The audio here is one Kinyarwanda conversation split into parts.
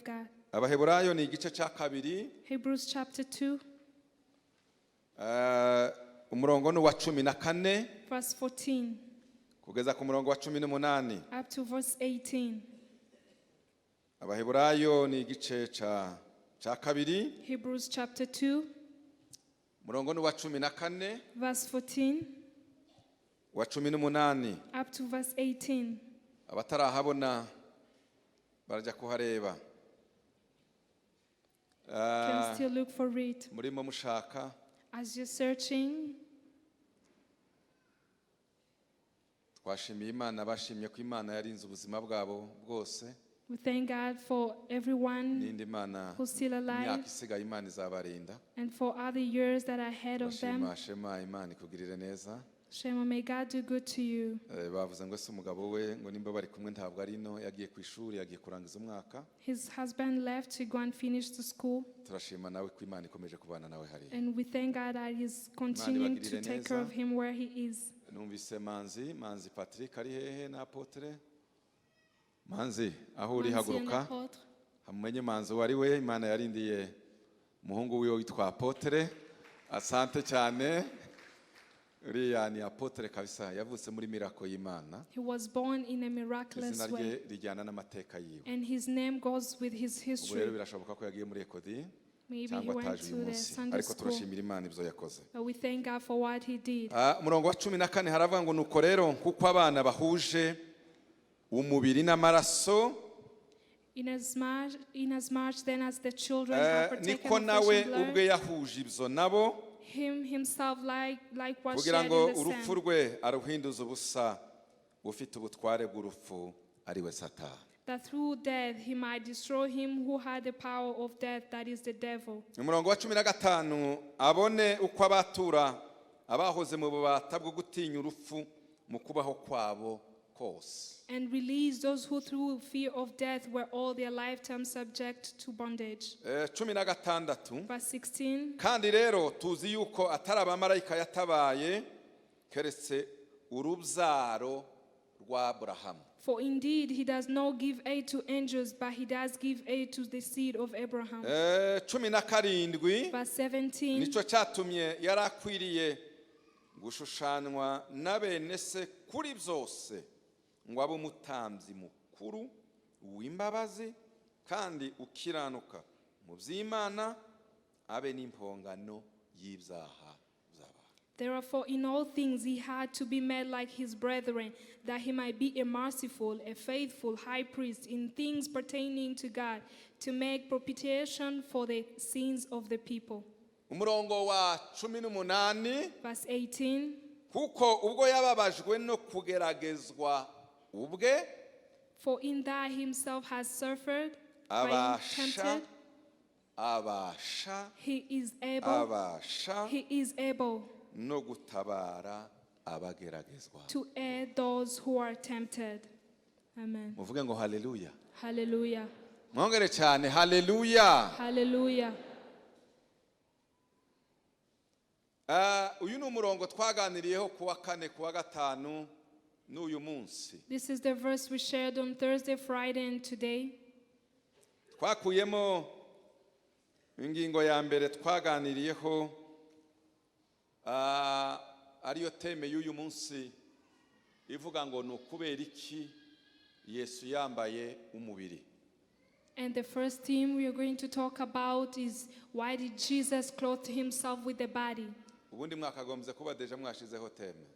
God. Abaheburayo ni igice cya kabiri. Hebrews chapter 2. Umurongo ni wa 14 Verse 14. kugeza ku murongo wa 18. Up to verse 18. Abaheburayo ni igice cya kabiri. Hebrews chapter 2. Umurongo ni wa 14 Verse 14. wa 18. Up to verse 18. Abatarahabona barajya kuhareba. Can still look for it. Murimo mushaka. As you're searching, twashimiye Imana, bashimye ko Imana yarinze ubuzima bwabo bwose. we thank God for everyone N'indi Imana who's still alive imyaka isigaye Imana izabarinda. and for other years that are ahead of them. Shema Imana ikugirire neza. Shema, may God do good to you. Bavuze ngo se umugabo we ngo nimba bari kumwe ntabwo ari no, yagiye ku ishuri, yagiye kurangiza umwaka. His husband left to go and finish the school. Turashima nawe ko Imana ikomeje kubana nawe hari. And we thank God that He's continuing to take care of him where he is. Numvise Manzi Patrick ari hehe na Apotre. Manzi aho uri haguruka. Hamenye Manzi wari we, Imana yarindiye muhungu wiwe witwa Apotre. Asante cyane. Uriya ni Apotre kabisa, yavutse muri miracle y'Imana. He was born in a miraculous way. Rijyana n'amateka yiwe. And his name goes with his history. Rero birashoboka ko yagiye muri Ekodi. Maybe he went to the Sunday Ariko school. turashimira Imana ibyo yakoze. But we thank God for what he did. Umurongo wa 14 haravuga ngo nuko rero kuko abana bahuje umubiri n'amaraso, inasmuch then as the children have partaken niko of nawe flesh and blood, ubwe yahuje ibyo nabo, him himself like was kugira shed ngo in the urupfu sand, rwe aruhinduza ubusa, ufite ubutware bw'urupfu ari we Satani. that through death he might destroy him who had the power of death, that is the devil. Umurongo wa 15 abone uko abatura abahoze mu bubata bwo gutinya urupfu mu kubaho kwabo kose. And release those who through fear of death were all their lifetime subject to bondage. 16 Verse 16. kandi rero tuzi yuko atari abamarayika yatabaye keretse urubyaro rwa Abrahamu. For indeed he does not give aid to angels, but he does give aid to the seed of Abraham. 17 Verse 17. nico cyatumye yarakwiriye gushushanywa na bene se kuri byose, ngo abe umutambyi mukuru w'imbabazi kandi ukiranuka mu by'Imana, abe n'impongano y'ibyaha by'abantu. Therefore, in all things he had to be made like his brethren, that he might be a merciful, a faithful high priest in things pertaining to God, to make propitiation for the sins of the people. Umurongo wa 18 Verse 18. kuko ubwo yababajwe no kugeragezwa ubwe, For in that himself has suffered, being tempted, he is able no gutabara abageragezwa. to aid those who are tempted. Amen. Muvuge ngo haleluya. Hallelujah. Mwongere cyane haleluya. Hallelujah. Uyu ni umurongo twaganiriyeho kuwa 4 kuwa 5 n'uyu munsi. This is the verse we shared on Thursday, Friday, and today. Twakuyemo ingingo ya mbere twaganiriyeho, ariyo teme y'uyu munsi ivuga ngo nukubera iki Yesu yambaye umubiri. And the first theme we are going to talk about is, why did Jesus clothe himself with the body? Ubundi mwakagombye kuba deja mwashizeho teme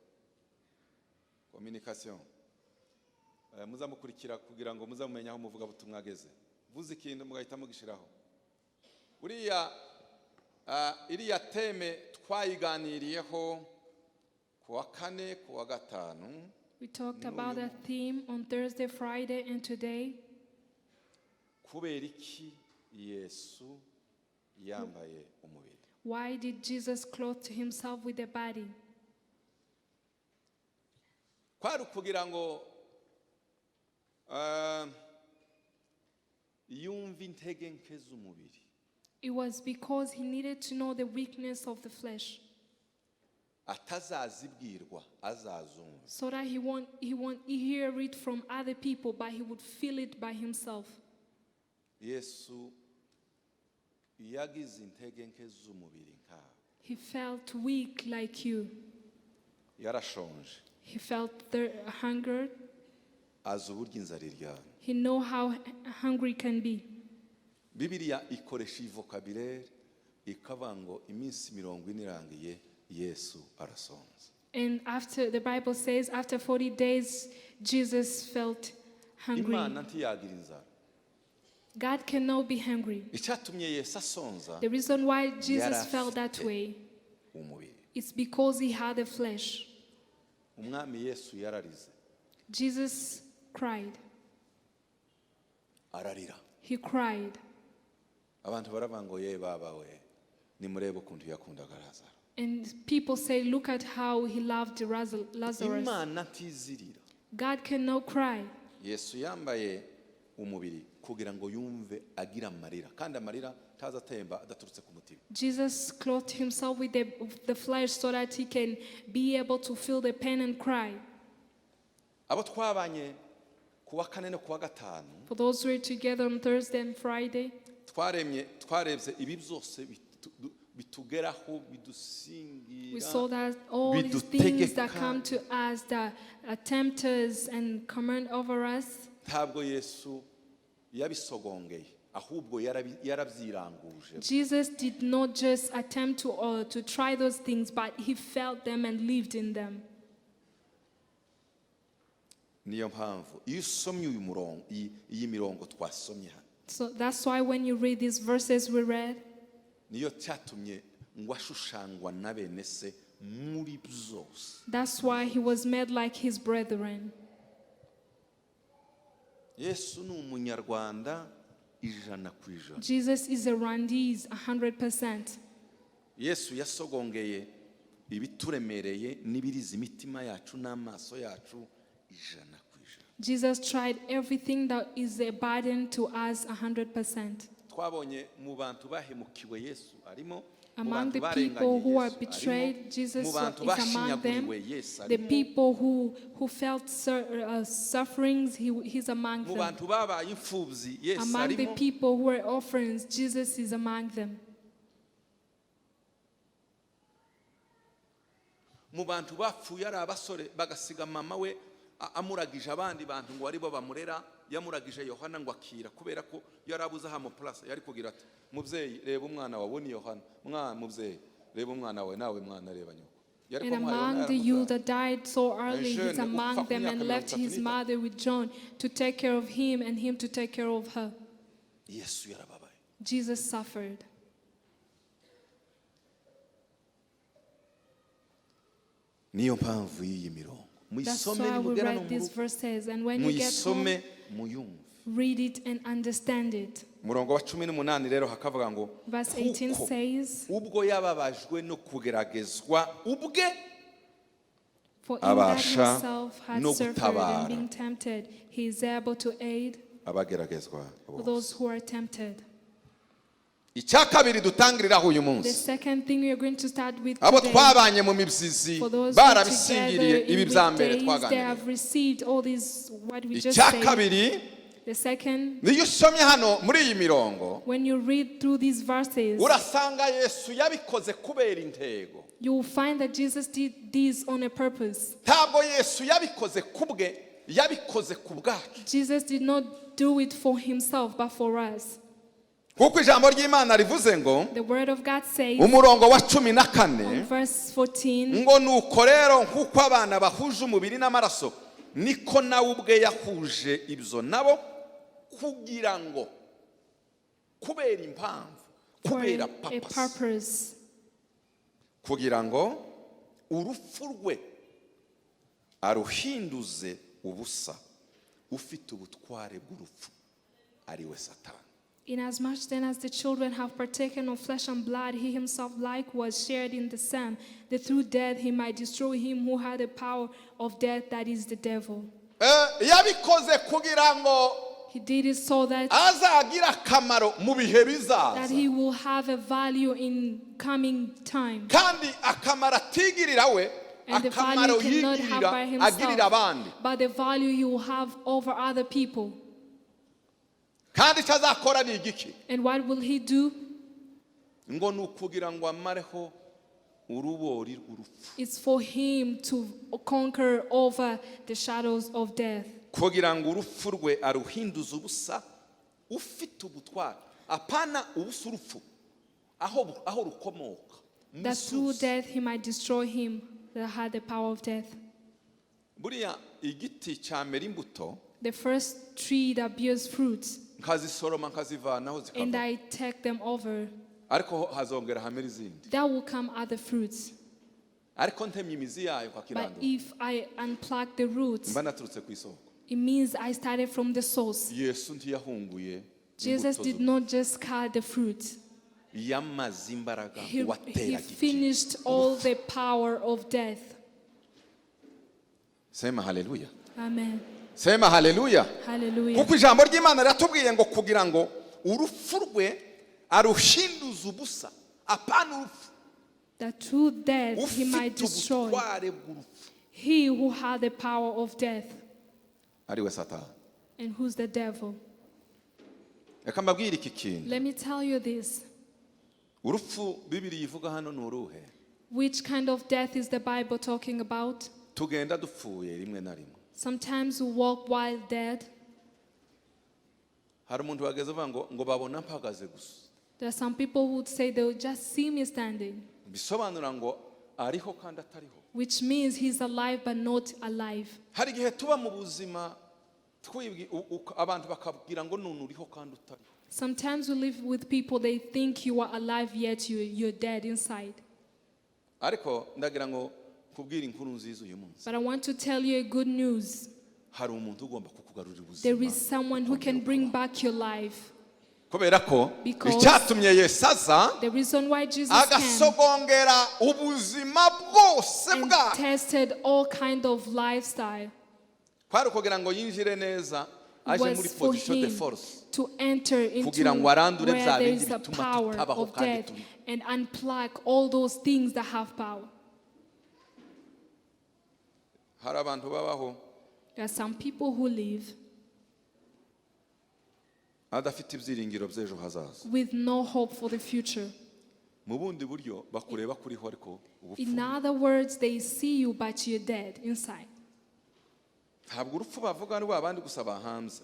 communication, muzamukurikira kugira ngo muzamumenya aho muvuga butumwa ageze. Vuze ikintu mugahita mugishiraho. Iriya teme twayiganiriyeho kuwa 4 kuwa 5. We talked about that theme on Thursday, Friday, and today. Kubera iki Yesu yambaye umubiri? Why did Jesus clothe himself with the body? Kwari kugira ngo yumve intege nke z'umubiri. It was because he needed to know the weakness of the flesh, atazazibwirwa azazumva. so that he won't hear it from other people, but he would feel it by himself. Yesu yagize intege nke z'umubiri nkawe. He felt weak like you. Yarashonje. He felt hungered. Azi uburyo inzara iryana. He know how hungry can be. Bibiliya ikoresha vocabulary ikavuga ngo iminsi 40 irangiye Yesu arasonza. And after, the Bible says, after 40 days, Jesus felt hungry. Imana ntiyagira inzara. God cannot be hungry. Icyatumye Yesu asonza. The reason why Jesus felt that way, umubiri. it's because he had a flesh. Umwami Yesu yararize. Jesus cried. Ararira. He cried. Abantu baravuga ngo ye baba we nimurebe ukuntu yakundaga Lazaro. And people say, look at how he loved Lazarus. Imana ntizirira. God cannot cry. Yesu yambaye umubiri kugira ngo yumve agira amarira kandi amarira taza atemba adaturutse ku mutima. Jesus clothed himself with the flesh so that he can be able to feel the pain and cry. Abo twabanye kuwa kane no kuwa gatanu. For those who were together on Thursday and Friday, twarebye ibi byose bitugeraho bidusingira. we saw that all these things that come to us, that tempt us and command over us. Ntabwo Yesu yabisogongeye ahubwo yarabyiranguje. Jesus did not just attempt to try those things, but he felt them and lived in them. Niyo mpamvu iyo usomye uyu murongo iyi mirongo twasomye hano. So that's why when you read these verses we read, niyo cyatumye ngo ashushangwa na bene se muri byose. That's why he was made like his brethren. Yesu ni umunyarwanda 100%. Jesus is a Rwandese 100%. Yesu yasogongeye ibituremereye n'ibiriza imitima yacu n'amaso yacu 100%. Jesus tried everything that is a burden to us 100%. Twabonye mu bantu bahemukiwe Yesu arimo. Among the people who are betrayed, Jesus is among them. The people who felt sufferings, he's among them. Among the people who were orphans, Jesus is among them. Mu bantu bapfuye ari abasore bagasiga mama we amuragije abandi bantu ngo aribo bamurera, yamuragije Yohana ngo akira kubera ko yarabuze aha mu place yari kugira ati mubyeyi reba umwana wawe ni Yohana, mwana mubyeyi reba umwana wawe nawe mwana reba nyoko. And among the youth that died so early, he's among them and left his mother with John to take care of him and him to take care of her. Jesus suffered. Niyo mpamvu y'iyi mirongo. That's why we read these verses, and when you get home, read it and understand it. Murongo wa 18 rero hakavuga ngo Verse 18 says, ubwo yababajwe no kugeragezwa ubwe for in that himself had suffered and being tempted, he is able to aid those who are tempted. Icyakabiri dutangiriraho uyu munsi. The second thing we are going to start with abo today, twabanye mu mibyizi barabisingiriye ibi byambere they have received all these what we just said. Icyakabiri, the second, niyo usomye hano muri iyi mirongo, when you read through these verses, urasanga Yesu yabikoze kubera intego. You will find that Jesus did this on a purpose. Ntabwo Yesu yabikoze kubwe, yabikoze kubwacu. Jesus did not do it for himself but for us. Kuko ijambo ry'Imana rivuze ngo, the word of God says, umurongo wa 14, verse 14, ngo nuko rero nkuko abana bahuje umubiri n'amaraso niko nawe ubwe yahuje ibyo nabo kugira ngo kubera impamvu, kubera purpose, kugira ngo urupfu rwe aruhinduze ubusa ufite ubutware bw'urupfu ari we Satani. Inasmuch then as the children have partaken of flesh and blood, he himself likewise shared in the same, that through death he might destroy him who had the power of death, that is the devil. Yabikoze kugira ngo he did it so that azagira akamaro mu bihe bizaza, that he will have a value in coming time. Kandi akamaro atigirira we, and the value he cannot have by himself, but the value he will have over other people. kandi icyo azakora ni igiki? And what will he do? Ngo ni ukugira ngo amareho urubori urupfu. It's for him to conquer over the shadows of death. Kugira ngo urupfu rwe aruhinduze ubusa ufite ubutware. Apana ubusa urupfu aho rukomoka. That through death he might destroy him that had the power of death. Buriya igiti cyamera imbuto. The first tree that bears fruits, nkazisoroma nkazivanaho zikava. and I take them over. Ariko hazongera hamera izindi. There will come other fruits. Ariko ntemye imizi yayo But kakirando. if I unplug the roots, Mba naturutse ku isoko. it means I started from the source. Yesu ntiyahunguye. Jesus did not just cut the fruit. Yamaze imbaraga He watera giti. finished all the power of death. Sema haleluya. Amen. Sema haleluya. Hallelujah. Kuko ijambo ry'Imana riratubwiye ngo kugira ngo urupfu rwe aruhinduze ubusa. Apana urupfu. That through death he might Ufite destroy ubutware bw'urupfu. he who had the power of death. Ari we Satani. And who's the devil? Reka mbabwire iki kintu. Let me tell you this. Urupfu Bibiliya ivuga hano ni uruhe? Which kind of death is the Bible talking about? Tugenda dupfuye rimwe na rimwe. Sometimes we walk while dead. Hari umuntu wageze avuga ngo babona mpagaze gusa. There are some people who would say they would just see me standing, Bisobanura ngo ariho kandi atariho. which means he's alive but not alive. Hari igihe tuba mu buzima abantu bakabwira ngo none uriho kandi utariho. Sometimes we live with people, they think you are alive yet you're dead inside. Ariko ndagira ngo kubwira inkuru nziza uyu munsi. But I want to tell you a good news. Hari umuntu ugomba kukugarurira ubuzima. There is someone who can bring back your life. Kubera ko Because icyatumye Yesu aza the reason why Jesus came agasogongera ubuzima bwose and bwa. tested all kind of lifestyle Kwari kugira ngo yinjire neza aje muri was for position de him force. to enter into Kugira ngo arandure where bya there bindi is a bituma power tutabaho of kandi death turi. and unplug all those things that have power. Hari abantu babaho There are some people who live adafite ibyiringiro by'ejo hazaza. with no hope for the future. Mu bundi buryo bakureba kuriho ariko In ubupfu. other words, they see you but you're dead inside. Ntabwo urupfu bavuga ari abandi gusa bahanze.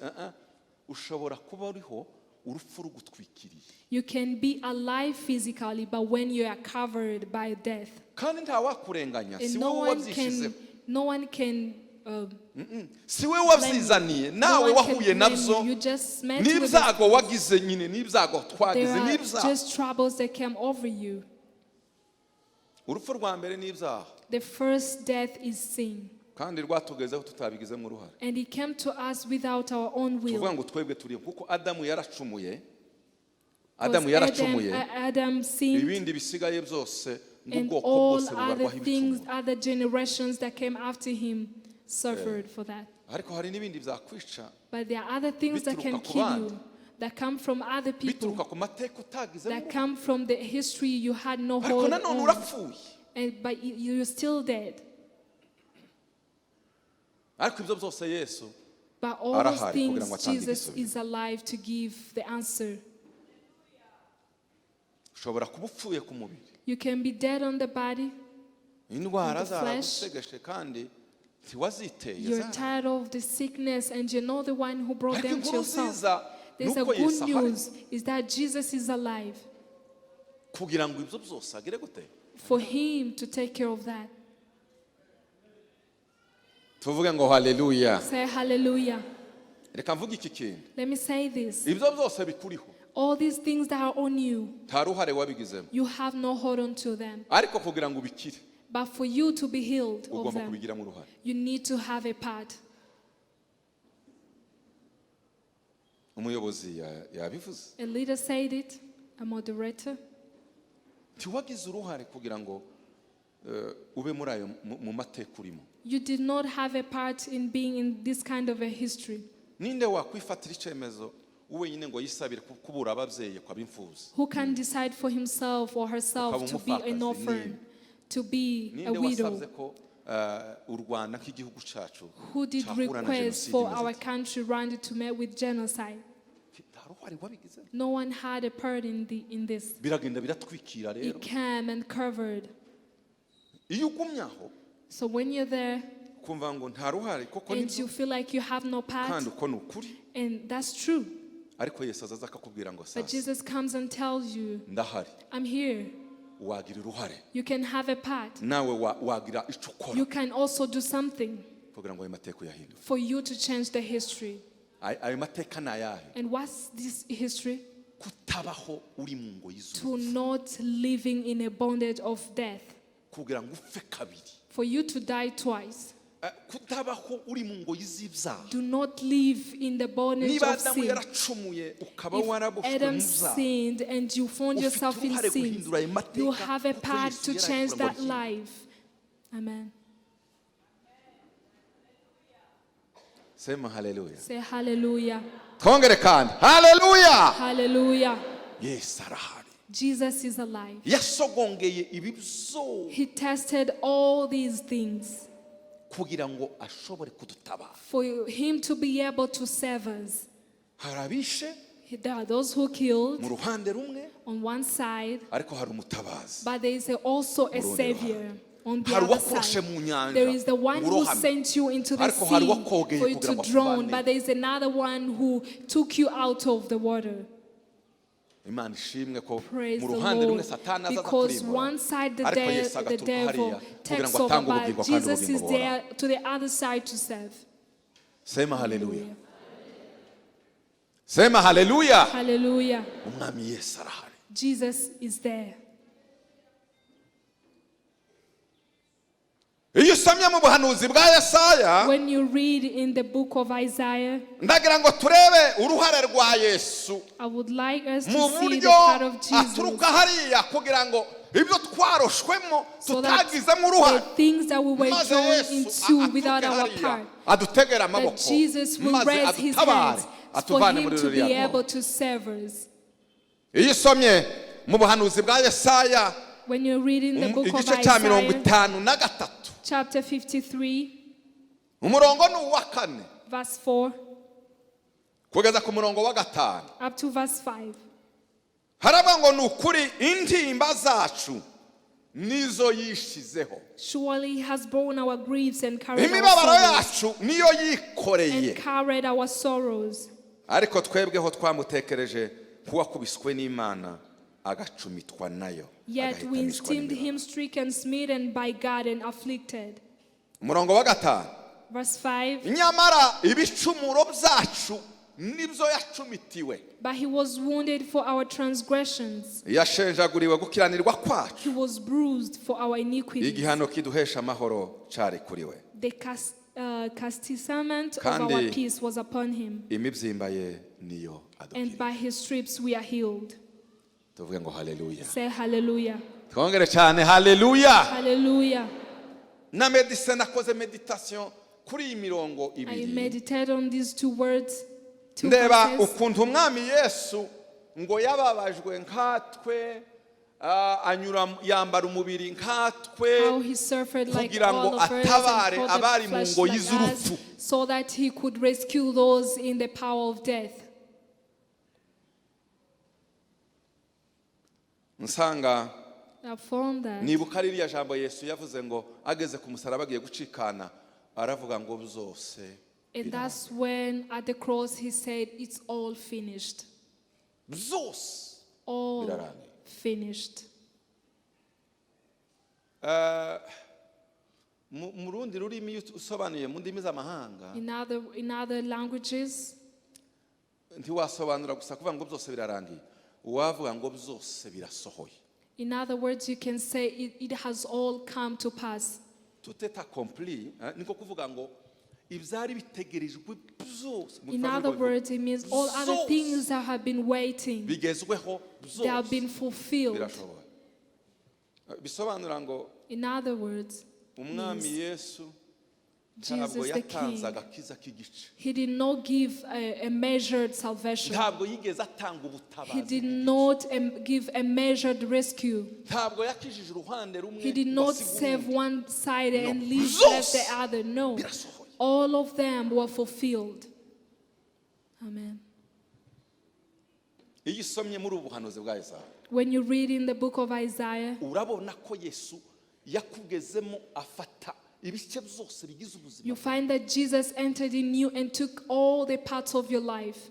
Ushobora kuba uriho urupfu rugutwikiriye. You can be alive physically, but when you are covered by death, Kandi nta wakurenganya. and Si wowe wabyishizeho. no one can Si wowe wabyizaniye. Nawe wahuye nabyo. you just met with it. N'ibyago wagize nyine n'ibyago There twagize are n'ibyago. just troubles that came over you. Urupfu rwa mbere n'ibyaha. The first death is sin. Kandi rwatugezeho tutabigizemo uruhare. And it came to us without our own Tuvuga will. ngo twebwe turiho kuko Adamu yaracumuye. Because Adamu yaracumuye. Adam sinned, Ibindi bisigaye byose and n'ubwoko all bwose other bubarwaho things, ibicumuro. other generations that came after him suffered for that. Ariko hari n'ibindi byakwica. But there are other things that can Bituruka ku kill bandi. you, that come from other people, Bituruka ku mateka utagizemo. that come from the history you had no Ariko hold nanone on. urapfuye. But you're still dead. Ariko ibyo byose Yesu But all those arahari kugira ngo things, atange Jesus igisubizo. is alive to give the answer. ushobora kuba upfuye ku mubiri. You can be dead on the body. Indwara In the flesh. zaragusegeshe kandi ntiwaziteye. You're tired of the sickness and you're not the one who brought Ariko them to inkuru yourself. nziza There's a nuko Yesu good ahari news is that Jesus is alive kugira ngo ibyo byose agire gute. for him to take care of that. Tuvuge ngo haleluya. Say hallelujah. Reka mvuge iki kintu. Let me say this. Ibyo byose bikuriho. All these things that are on you, Nta ruhare wabigizemo. you have no hold on to them. Ariko kugira ngo ubikire But for you to be healed of ugomba them, kubigiramo uruhare. you need to have a part. Umuyobozi yabivuze. A leader said it, a moderator. Ntiwagize uruhare kugira ngo ube muri ayo mu mateka urimo. You did not have a part in being in this kind of a history. Ninde wakwifatira icyemezo wenyine ngo yisabire kubura ababyeyi kwa bimfuza. Who can decide for himself or herself to be an orphan, to be a Ninde widow? wasabye ko u Rwanda nk'igihugu cyacu Who did cyahura na request jenoside for imeze our ite? country Rwanda to meet with genocide? Nta ruhare wabigize. No one had a part in this. Biragenda biratwikira rero. It came and covered. Iyo ugumye aho, So when you're there kumva ngo nta ruhare koko and nibyo you feel like you have no part, kandi uko ni ukuri. and that's true. Ariko Yesu azaza akakubwira ngo But sasa Jesus comes and tells you, ndahari, I'm here. wagira uruhare, You can have a part. nawe wagira icyo ukora You can also do something kugira ngo ayo mateka uyahindure. for you to change the history. Ayo mateka ni ayahe? And what's this history? Kutabaho uri mu ngoyi To z'urupfu, not living in a bondage of death. kugira ngo upfe kabiri. For you to die twice. Kutabaho uri mu ngoyi z'ibyaha. Do not live in the bondage Niba of Adamu sin. yaracumuye ukaba If waraboshywe Adam mu byaha, sinned and you found yourself in uruhare sin, guhindura ayo mateka you have a kuko part Yesu to yari change akura that ngo life. Amen. sema haleluya. Say hallelujah. Twongere kandi haleluya. Hallelujah. Yesu arahari. Jesus is alive. Yasogongeye ibi byose He tested all these things kugira ngo ashobore kudutabara. for him to be able to save us. Hari abishe There are those who killed mu ruhande rumwe, on one side, ariko hari umutabazi. but there is also a Mu rundi savior on the Hari other uwakurashe side. mu nyanja There is the one who urohame. sent you into the Ariko hari sea uwakogeye for you kugira to ngo drown, akuvane. but there is another one who took you out of the water. Imana ishimwe ko Praise mu the ruhande rumwe Lord. Satani azaza Because kurimbura. one side the, Ariko Yesu the agaturuka devil hariya kugira takes ngo over, atange but ubugingo kandi Jesus is ubugingo there buhoraho. to the other side to save. Sema haleluya. Sema haleluya. Hallelujah. Umwami Yesu arahari. Jesus is there. Iyo usomye mu buhanuzi bwa Yesaya, When you read in the book of Isaiah, ndagira ngo turebe uruhare rwa Yesu I would like us mu to see the buryo part of Jesus. aturuka hariya kugira ngo ibyo twaroshwemo So that tutagizemo the uruhare, things that we were maze drawn Yesu into without aturuke our hariya part, adutegera that amaboko Jesus will maze raise his adutabare hands for atuvane him muri to be ruriya able rwobo. to save us. Iyo usomye mu buhanuzi bwa Yesaya When you read in the book of igice cya Isaiah, 53 chapter 53, umurongo ni uwa 4 verse 4, kugeza ku murongo wa 5, up to verse 5. haravuga ngo ni ukuri intimba zacu nizo yishizeho, Surely he has borne our griefs and carried imibabaro our sorrows, yacu niyo yikoreye, and carried our sorrows. ariko twebweho twamutekereje nk'uwakubiswe n'Imana agacumitwa nayo, Yet we agahitanishwa esteemed n'imibabaro. him stricken, smitten by God, and afflicted. Umurongo wa 5, Verse 5. nyamara ibicumuro byacu nibyo yacumitiwe, But he was wounded for our transgressions, yashenjaguriwe gukiranirwa kwacu, he was bruised for our iniquities. igihano kiduhesha amahoro cyari kuri we, The chastisement of Kandi our peace was upon him, imibyimba ye niyo and adukira. by his stripes we are healed. Tuvuge ngo haleluya. Say hallelujah. Twongere cyane haleluya. Hallelujah. Na medicine nakoze meditation kuri iyi mirongo I ibiri, meditate on these two words, two ndeba verses. ukuntu umwami Yesu ngo yababajwe nkatwe, yambara umubiri nkatwe, How he suffered like kugira all ngo of us and atabare caught abari the mu flesh ngoyi like us, z'urupfu. so that he could rescue those in the power of death. Nsanga I found that. nibuka ririya jambo Yesu yavuze ngo ageze ku musaraba agiye gucikana, aravuga ngo byose And that's when at the cross he said, it's all finished. byose All birarangiye. finished. Mu rundi rurimi iyo usobanuye mu ndimi z'amahanga In other languages, ntiwasobanura gusa kuvuga ngo byose birarangiye, uwavuga ngo byose birasohoye. in other words, you can say it has all come to pass. Tout est accompli, niko kuvuga ngo ibyari bitegerejwe byose, In other words, it means all other things that have been waiting, bigezweho they have byose been fulfilled. birashoboye. Bisobanura ngo In other words, umwami Yesu Jesus ntabwo the yatanze King, agakiza k'igice, he did not give a measured salvation. ntabwo yigeze atanga He ubutabazi did bw'igice. not give a measured rescue. Ntabwo yakijije uruhande rumwe He did not basiga save urundi. one side and No. left the other. No. Birasohoye. All of them were fulfilled. Amen. iyo usomye muri ubu buhanuzi bwa Yesaya When you read in the book of Isaiah, urabona ko Yesu yakugezemo afata ibice byose bigize ubuzima. you find that Jesus entered in you and took all the parts of your life.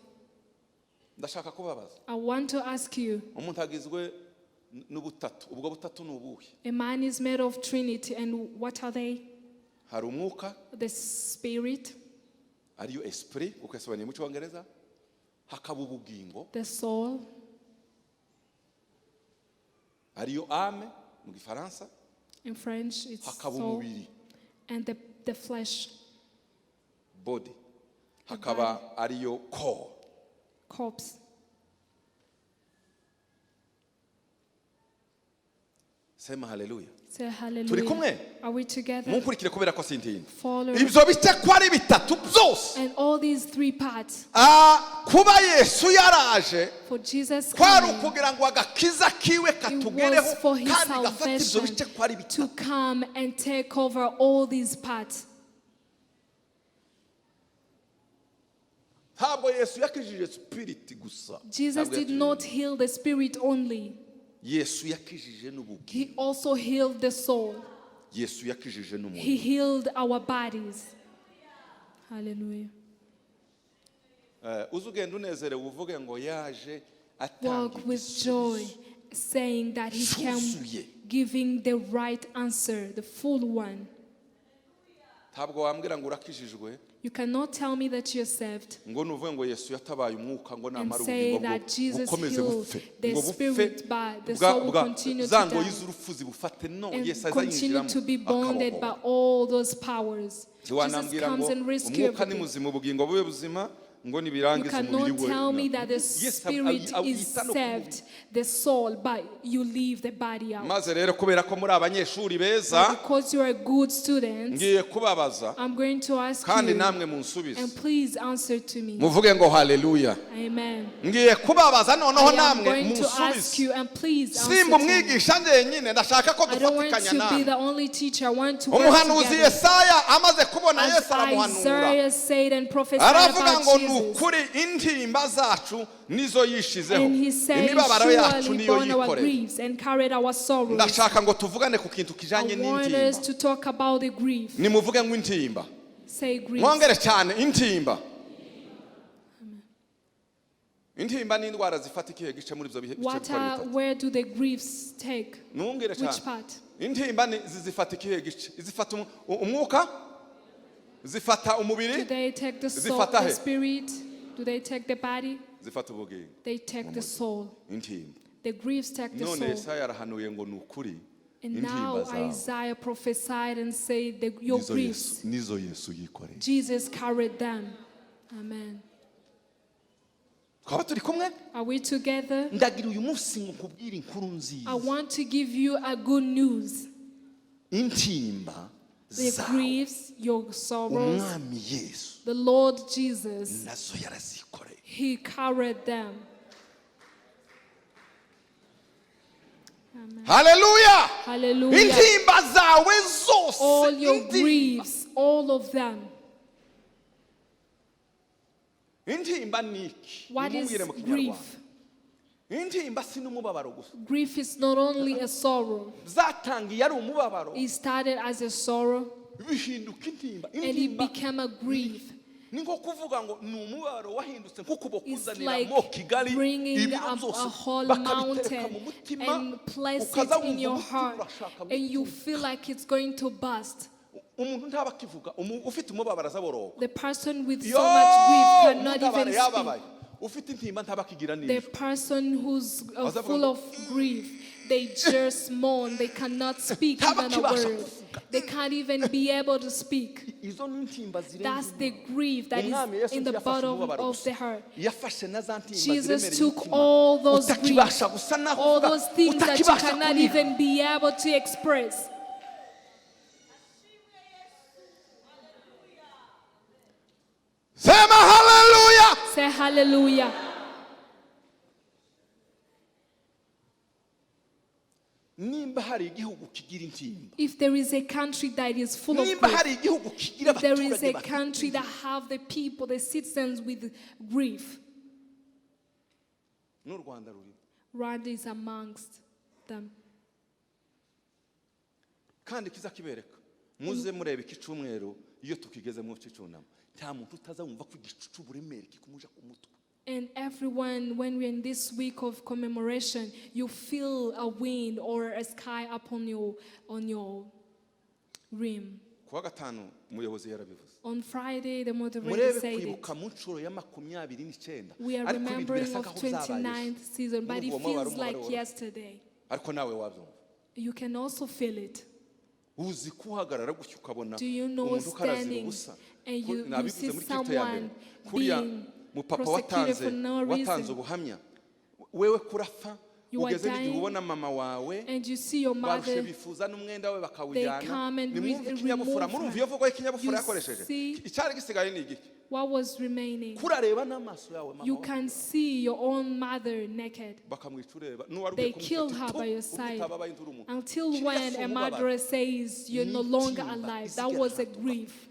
Ndashaka kubabaza. I want to ask you, Umuntu agizwe n'ubutatu. Ubwo butatu ni ubuhe? a man is made of Trinity, and what are they? Hari umwuka, The spirit, ariyo esprit, kuko yasobanuye mu Cyongereza. Hakaba ubugingo, the soul, ariyo âme mu Gifaransa. in French it's Hakaba soul, umubiri, and the flesh, body. Hakaba ariyo corps. corpse. Sema haleluya. Say Turi hallelujah. kumwe? Are we together? Munkurikire kubera ko sintinda. Follow. Ibyo bice ko ari bitatu byose. And all these three parts, Kuba Yesu yaraje for Jesus kwari coming, ukugira ngo agakiza kiwe it katugereho was for his kandi gafata ibyo salvation bice ko ari to bitatu. come and take over all these parts. Ntabwo Yesu yakijije spirit gusa. Jesus Ntabwo did yakijije- not heal the spirit only. Yesu yakijije n'ubugingo. He also healed the soul. Yesu yakijije He n'umubiri. healed our bodies. Hallelujah. Uzugenda unezerewe uvuge ngo yaje atanga Walk with joy, igisubizo saying that he came cyuzuye. giving the right answer, the full one. Ntabwo wambwira ngo urakijijwe You cannot tell me that you're saved ngo nuvuge ngo Yesu yatabaye umwuka ngo and namara say ubugingo that Jesus bukomeze healed bupfe the ngo bupfe spirit, but the soul will continue to zango die y'izurupfu zibufate no and Yesu continue azayinjiramo to be bonded by all those powers. Jesus ntiwanambwira comes ngo and rescues umwuka ni everything. muzima ubugingo bube buzima ngo You nibirangiza umubiri cannot we tell me no. that the Yesu spirit is awita no ku mubiri. saved, the soul, but you leave the body out. maze rero kubera ko muri abanyeshuri But beza because you are good students, ngiye kubabaza I'm going to ask kandi you, namwe munsubize and please answer to me. muvuge ngo haleluya. Amen. Ngiye kubabaza noneho I am namwe going to ask munsubize you, and please answer simba to me. umwigisha njyenyine ndashaka ko I don't want dufatikanya to be namwe. the only teacher. I want to work Umuhanuzi together. Yesaya amaze kubona As Yesu aramuhanura Isaiah said and prophesied aravuga about ngo ni Jesus. ukuri intimba zacu nizo yishizeho And he said, imibabaro yacu surely niyo borne our yikoreye. griefs and carried our sorrows. Ndashaka ngo tuvugane ku kintu kijanye I want us n'intimba. to talk about the grief. Nimuvuge ngo intimba. Say grief. Mwongere cyane intimba. Intimba ni indwara zifata ikihe gice muri ibyo bice Where do the griefs take? Mwongere Which cyane. part? Intimba ni zifata ikihe gice? Zifata umwuka? Zifata umubiri? Do they take the soul, Zifata the he? spirit? Do they take the body? Zifata ubugingo. They take the soul. Intimba. The griefs take the None soul. Yesaya arahanuye ngo ni ukuri. And now Intimba zawe Isaiah prophesied and said that your griefs, nizo Yesu yikoreye. Jesus carried them. Amen. Twaba turi kumwe? Are we together? Ndagira uyu munsi ngo nkubwire inkuru nziza. I want to give you a good news. Intimba The zawe griefs, your sorrows, umwami Yesu the Lord Jesus, nazo yarazikoreye. He carried them. Amen. Haleluya. Hallelujah. Intimba zawe zose. All your Intimba. griefs, all of them. Intimba ni iki? What is Nimubwire mu Kinyarwanda. grief? Intimba si n'umubabaro gusa. Grief is not only a sorrow. Zatangiye ari umubabaro. It started as a sorrow Bihinduka intimba. and it Intimba became a grief. ni nko kuvuga ngo ni umubabaro wahindutse nk'uko It's bakuzanira like mo Kigali bringing ibintu a byose whole bakabitereka mu mountain mutima and place it ukaza in wumva your umutima heart urashaka and you gutuza. feel like it's going to burst. Umuntu ntaba akivuga ufite umubabaro azaboroga. The person with Yo, so much grief cannot umubabaro even yababaye. speak. Ufite intimba ntaba akigira The neza. person who's Azavuga full ngo, of grief, they just moan. They cannot speak even a word. They can't even be able to speak. Izo ni intimba zirenze. That's the grief that Umwami is Yesu in the ntiyafashe bottom umubabaro of gusa. the heart. Yafashe na za ntimba Jesus ziremereye took umutima. all those Utakibasha griefs, gusa naho all uvuga, those things that you utakibasha cannot kurira. even be able to express. Sema haleluya. Say hallelujah. Nimba hari igihugu kigira intimba. If there is a country that is full of Nimba grief, hari igihugu kigira if there is a abaturage country that have the people, the citizens with grief, n'u Rwanda rurimo. Rwanda is amongst them. Kandi kiza kibereka muze mureba iki cyumweru iyo tukigeze mu cyicunamo nta muntu utazamva ko igicucu buremere kikumuja ku mutwe. And everyone, when we're in this week of commemoration, you feel a wind or a sky upon on your rim. Kuwa gatanu umuyobozi yarabivuze. On Friday, the moderator said it. We are remembering of 29th season, but it feels like yesterday. You can also feel it. Do you know standing and you see someone being prosecuted for no reason? You are dying, and you see your mother, they come and remove her. You see what was remaining. You can see your own mother naked. They killed her by your side. Until when a murderer says you're no longer alive, that was a grief.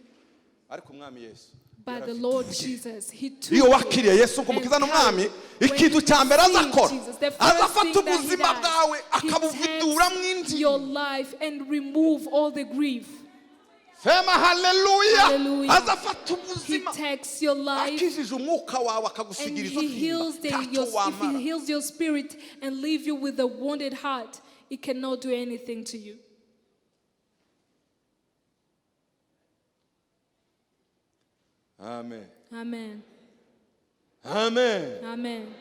But the Lord Jesus, He took iyo wakiriye Yesu nk'umukiza n'umwami ikintu cya mbere azakora azafata ubuzima bwawe akabuvudura mw'indi your life and remove all the grief. Sema hallelujah. Azafata ubuzima He takes your life akijije umwuka wawe akagusigira izo if He heals your spirit and leave you with a wounded heart, He cannot do anything to you. Amen. Amen. Amen. Amen.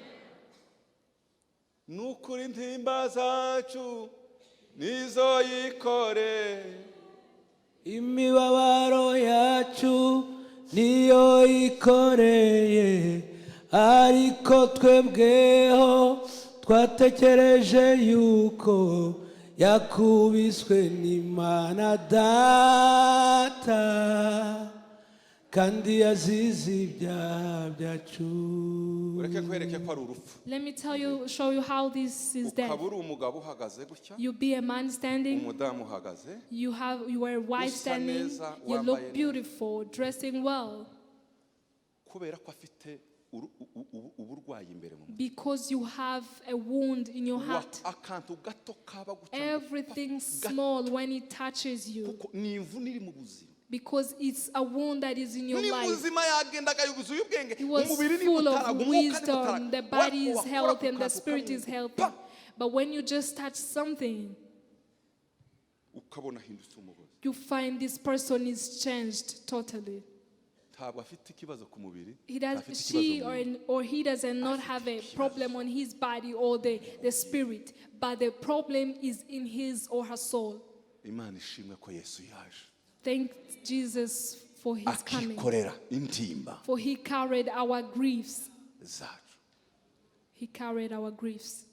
Nukuri intimba zacu nizo yikore imibabaro yacu niyo yikoreye ariko twebweho twatekereje yuko yakubiswe n'Imana Data kandi yazize ibyaha byacu. Let me show you how this is done. You be a man standing, you are a wife standing, you look beautiful, dressing well. Because you have a wound in your heart. Everything small when it touches you. Because it's a wound that is in your life. He was full of wisdom, the body is healthy and the spirit is healthy. But when you just touch something, you find this person is changed totally. He does not have a problem on his body or the spirit, but the problem is in his or her soul. Thank Jesus for His coming. For He carried our griefs. He carried our griefs.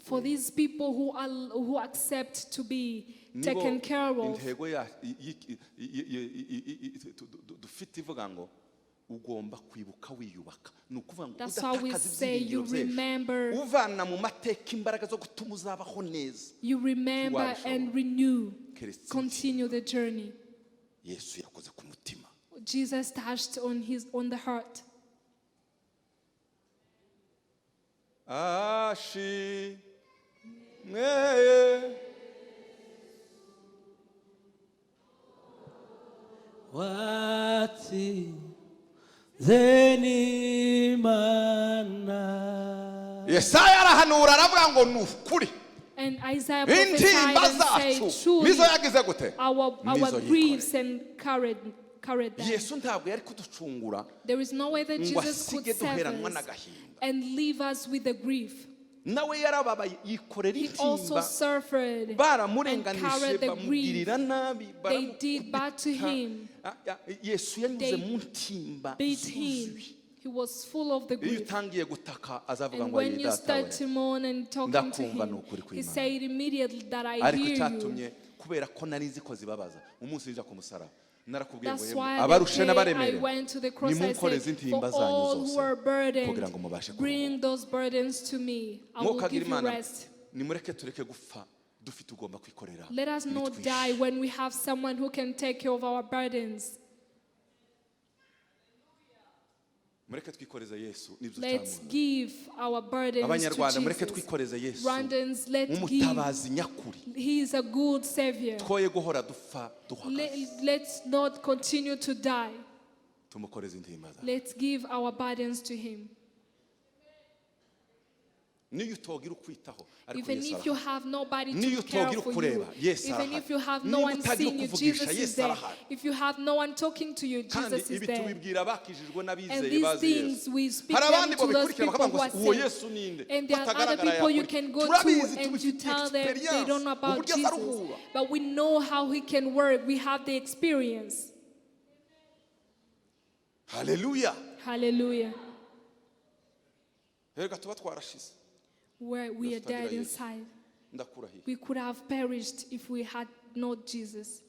For these people who accept to be taken care of, that's why we say you remember and renew, continue the journey. Jesus touched on the heart. Yesaya arahanura aravuga ngo ni ukuri and Isaiah prophesied and said truly our griefs and carried them. There is no way that Jesus could save us and leave us with the grief. He also suffered and carried the grief. They did bad to Him. They beat Him. He was full of the grief. And when you start to mourn and talking to Him, He said immediately that I hear you. That's why I went to the cross. I said, for all who are burdened, bring those burdens to me. I will give you rest. Let us not die when we have someone who can take care of our burdens. mureke twikoreze Yesu nibyo Let's cyamuzanye. give our burdens Abanyarwanda to mureke Jesus. twikoreze Yesu Rwandans, let's give. umutabazi nyakuri. He is a good Savior. Twoye guhora dupfa duhagaze. Let's not continue to die. Tumukoreze intimba zawe. Let's give our burdens to Him. Niyo utogira ukwitaho ariko Even Yesu if you arahari. have nobody Niyo to care utogira for you, ukureba Yesu even arahari. if you have no Niba one utagira seeing you, ukuvugisha, Jesus is Yesu there. arahari. If you have no one talking to you, kandi Jesus is ibi there. tubibwira abakijijwe And n'abizeye these bazi things Yesu. we speak Hari them abandi to those babikurikira people bakavuga who ngo are uwo saved. Yesu ninde And there are other batagaragara people you yakora. can go Turabizi, to and you tubifitiye tell them they experience. don't know about Uburyo Jesus. azaruhura. But we know how He can work. We have the experience. Haleluya. Hallelujah. Reka tuba twarashize. Where we are Yes, dead Yes. inside. Ndakurahiye. We could have perished if we had not Jesus.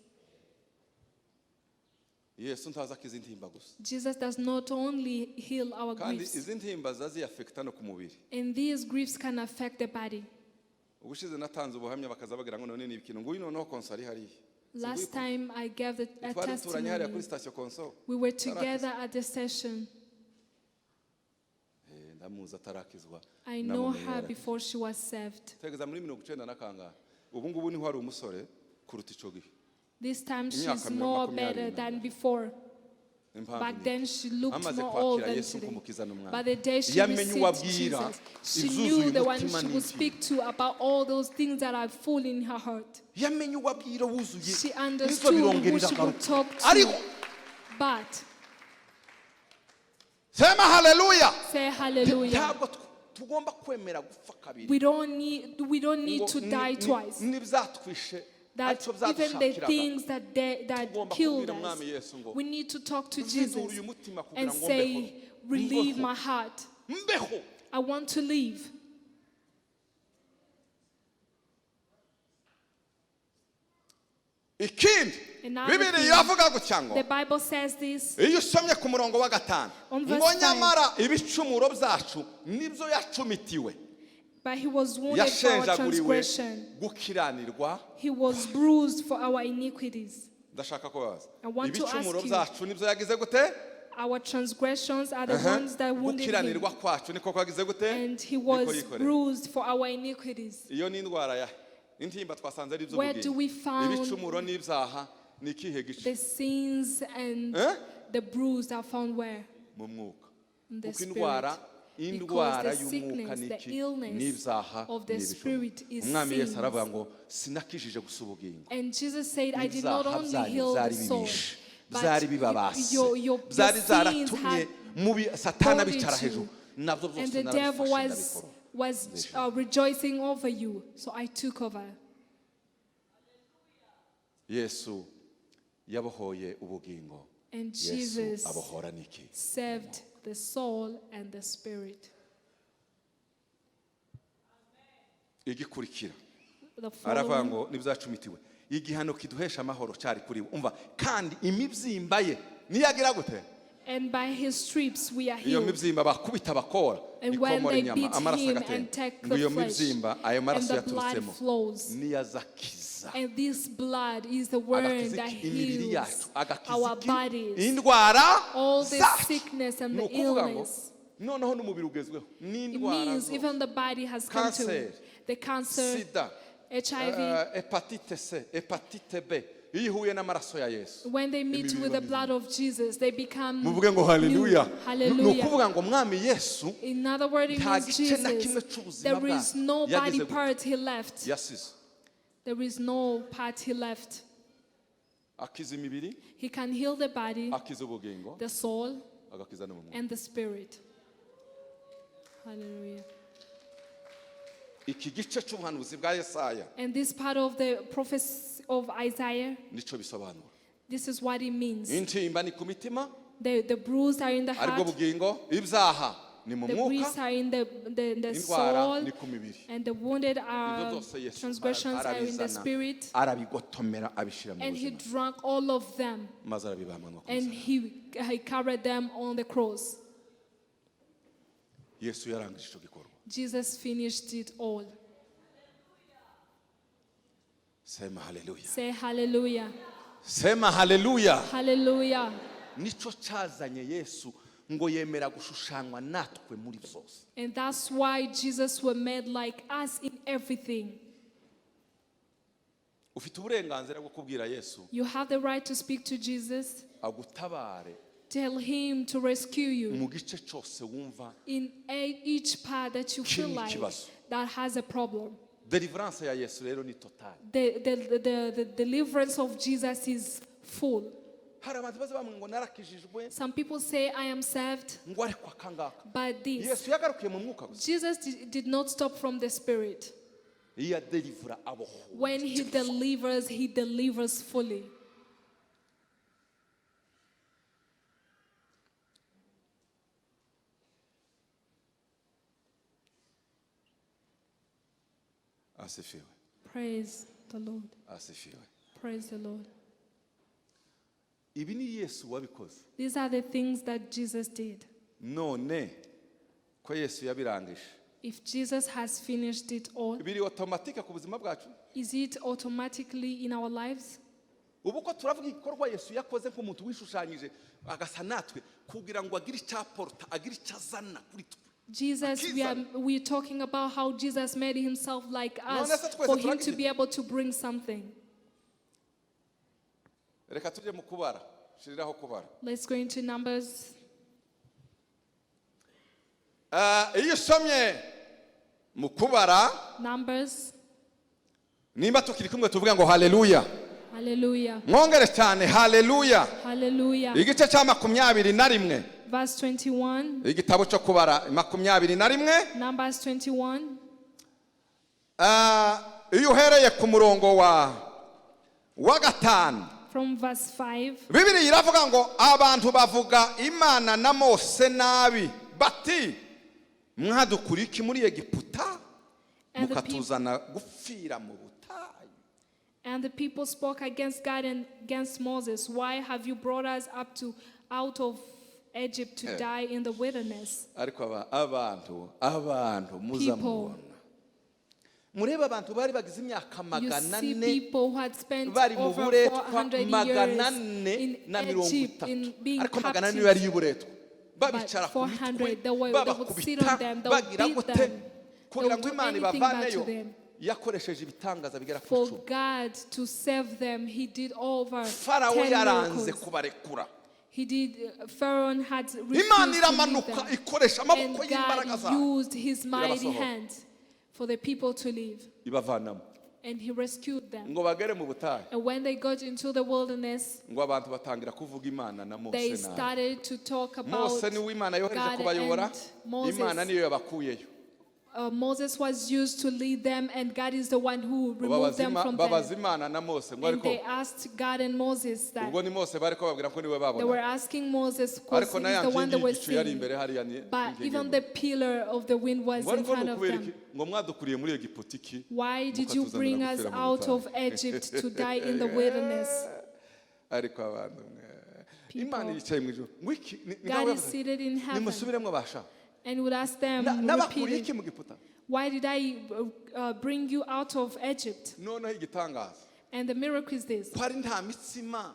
Yesu ntaza akiza intimba gusa. Jesus does not only heal our Kandi griefs, izi ntimba zaziafekta no ku mubiri. and these griefs can affect the body. Ubushize natanze ubuhamya bakaza bagira ngo none ni ikintu nguyu noneho konsari hari. Last time I gave a Twari turanye hariya kuri testimony. station konso. We were together at the session. Ndamuza tarakizwa. I know her before she was saved. Tegeza muri 90 na kangahe. Ubu ngubu ni hari umusore kuruta ico gihe. This time Imyaka she's more better makumyabiri than before. Impamvu Back ni- then she looked amaze more old kwakira than Yesu today. nk'umukiza n'umwami. But the day she Yamenye received uwabwira Jesus, she izuzuye knew the one umutima she would n'iki. speak to about all those things that are full in her heart. Yamenye uwabwira wuzuye. She Nizo understood who birongerera she would akaruta. talk to. Ariko But, sema haleluya. say hallelujah. Ntabwo tugomba kwemera gupfa kabiri. We don't need to die twice. N'ibyatwishe That ariko even the byadushakiraga. things that Tugomba killed kubwira us, umwami Yesu ngo we need to talk to nzidura Jesus uyu mutima kugira and ngo say, mbeho. relieve Mbeho. my heart. Mbeho. I want to leave. Ikindi Another Bibiri thing, yavuga gutya ngo The Bible says this. iyo usomye ku murongo wa 5 On verse ngo 5. nyamara ibicumuro byacu nibyo yacumitiwe But He was wounded for our yashenjaguriwe transgression. gukiranirwa. He was bruised for our iniquities. Ndashaka kubaza I want to ask ibicumuro you, byacu nibyo yagize gute Our transgressions are the ones that wounded Him. gukiranirwa kwacu niko kwagize gute And He Niko was yikoreye. bruised for our iniquities. iyo ni indwara ya intimba twasanze ari Where do we find ibicumuro n'ibyaha ni ikihe gice the sins and the bruise are found where? mu mwuka In the kuko spirit. indwara Because the y'umwuka sickness, the n'iki illness n'ibyaha of the spirit is umwami Yesu sins. aravuga ngo sinakijije gusa ubugingo And Jesus said, I did not ibyaha only byanyu heal the byari soul, bibishe but byari bibabase your byari sins zaratumye had mubi satana bonded bicara you. hejuru nabyo and byose the devil narabifashe was ndabikora rejoicing over you. So I took over. Yesu yabohoye ubugingo And Yesu Jesus abohora niki saved the soul and the spirit. igikurikira The aravuga following, ngo nibzacumitiwe igihano kiduhesha amahoro cyari kuri we umva kandi imibyimba ye niyagira gute and by His stripes we are iyo healed. mibyimba bakubita bakora And when ikomora they inyama beat amaraso Him agatemba and take ngo the iyo flesh, mibyimba ayo and maraso the blood yaturutsemo flows. niyazakiza And this blood is the word agakiza that imibiri yacu heals agakiza our iki? bodies, indwara all the zacu sickness and ni the ukuvuga ngo illness. noneho n'umubiri ugezweho It n'indwara means zose even the body has come to Cancer, it. The cancer, sida HIV, hepatite C hepatite B iyo ihuye n'amaraso ya Yesu when they meet imibiri with the iba blood of Jesus, they become muvuge ngo new. haleluya ni Hallelujah. ukuvuga ngo mwami Yesu In other words, it nta means gice na kimwe Jesus, cy'ubuzima there is bwacu no yageze body gute part He left. yasize There is no part He left. akiza imibiri He can heal the body, akiza ubugingo the soul, agakiza no mu mwuka and the spirit. Hallelujah. iki gice cy'ubuhanuzi bwa Yesaya And this part of the prophecy of Isaiah, nico bisobanura this is what it means. intimba ni ku mitima The bruised are in the aribwo heart, bugingo ibyaha ni mu the mwuka bruised are in the indwara soul, ni ku mibiri and the wounded ibyo are byose Yesu transgressions are in the arabizana spirit. arabigotomera abishyira mu And He buzima drank all of them, maze arabibamanwa ku and musaraba he carried them on the cross. Yesu yarangije icyo gikorwa Jesus finished it all. sema haleluya Say hallelujah. sema haleluya Hallelujah. nico cyazanye Yesu ngo yemera gushushanywa natwe muri byose. And that's why Jesus was made like us in everything. Ufite uburenganzira bwo kubwira Yesu You have the right to speak to Jesus. agutabare Tell him to rescue you mu gice cyose wumva in each part that you feel kirimo like ikibazo. that has a problem. Deliverance ya Yesu rero ni total. The deliverance of Jesus is full. Hari abantu baza bamwe ngo narakijijwe Some people say, I am saved, ngo ariko akangaka. but this. Yesu yagarukiye mu mwuka gusa. Jesus did not stop from the Spirit. Iya delivera abo. When he delivers fully. Asifiwe. Praise the Lord. Asifiwe. Praise the Lord. Ibi ni Yesu wabikoze. These are the things that Jesus did. None ko Yesu yabirangije. If Jesus has finished it all, Biri automatique ku buzima bwacu. is it automatically in our lives? Ubu ko turavuga igikorwa Yesu yakoze nk'umuntu wishushanyije agasa natwe kugira ngo agire icyaporta agire icyazana kuri twe. Jesus, we're talking about how Jesus made himself like us for him to be able to bring something. Reka tujye mu kubara. Shiriraho kubara. Let's go into Numbers. Iyo usomye mu kubara Numbers. nimba tukiri kumwe tuvuga ngo haleluya. Hallelujah. Mwongere cyane haleluya. Hallelujah. Igice cya 21. Verse 21. Igitabo cyo kubara 21. Numbers 21. Iyo uhereye ku murongo wa 5. From verse 5. Bibiliya iravuga ngo abantu bavuga Imana na Mose nabi bati mwadukuriki muri Egiputa mukatuzana gupfira mu butayu. And the people spoke against God and against Moses. Why have you brought us out of Egypt to die in the wilderness? Ariko abantu muzamubona. Mureba abantu bari bagize imyaka magana You see people who had spent bari mu over buretwa 400 magana years in Egypt in being ariko magana captive. yari y'uburetwa But babicara ku 400, they would sit babakubita on them, they would bagira beat gute them. They kugira would ngo do Imana anything bad to ibavaneyo them. yakoresheje ibitangaza bigera ku For 10. God to save them, he did over 10 Farawo yaranze miracles. kubarekura. He did. Pharaoh had Imana refused to leave iramanuka them. ikoresha And amaboko y'imbaraga God zayo used his mighty Irabasohora. hand for the people to leave. ibavanamo And he rescued them. ngo bagere mu butayu And when they got into the wilderness, ngo abantu batangira kuvuga Imana na Mose they nabi. started to talk about Mose niwe Imana yohereje God kubayobora, and Moses. Imana niyo yabakuyeyo. Moses was used to lead them, and God is the one who removed them from babaza them. Imana na Mose ngo And ariko they asked God and Moses that. ubwo ni Mose bari ko babwira ko niwe They were babona. asking Moses because Ariko he's na ya the one that was nkingi yari seeing. imbere hariya ni. But even the pillar of the wind was ngo in ariko front of nukubera them. iki ngo mwadukuriye muri Egiputa iki? Why did you mukatuzanira bring us gupfira mu out butayu? of Egypt to die in the wilderness? Ariko abantu Imana yicaye mu ijuru. Ngo iki ni God is seated in heaven. nimusubiremo basha. And would ask them, Nabakuriye iki repeating, mu Egiputa? why did I bring you out of Egypt? Noneho igitangaza. And the miracle is this. Ko ari nta mitsima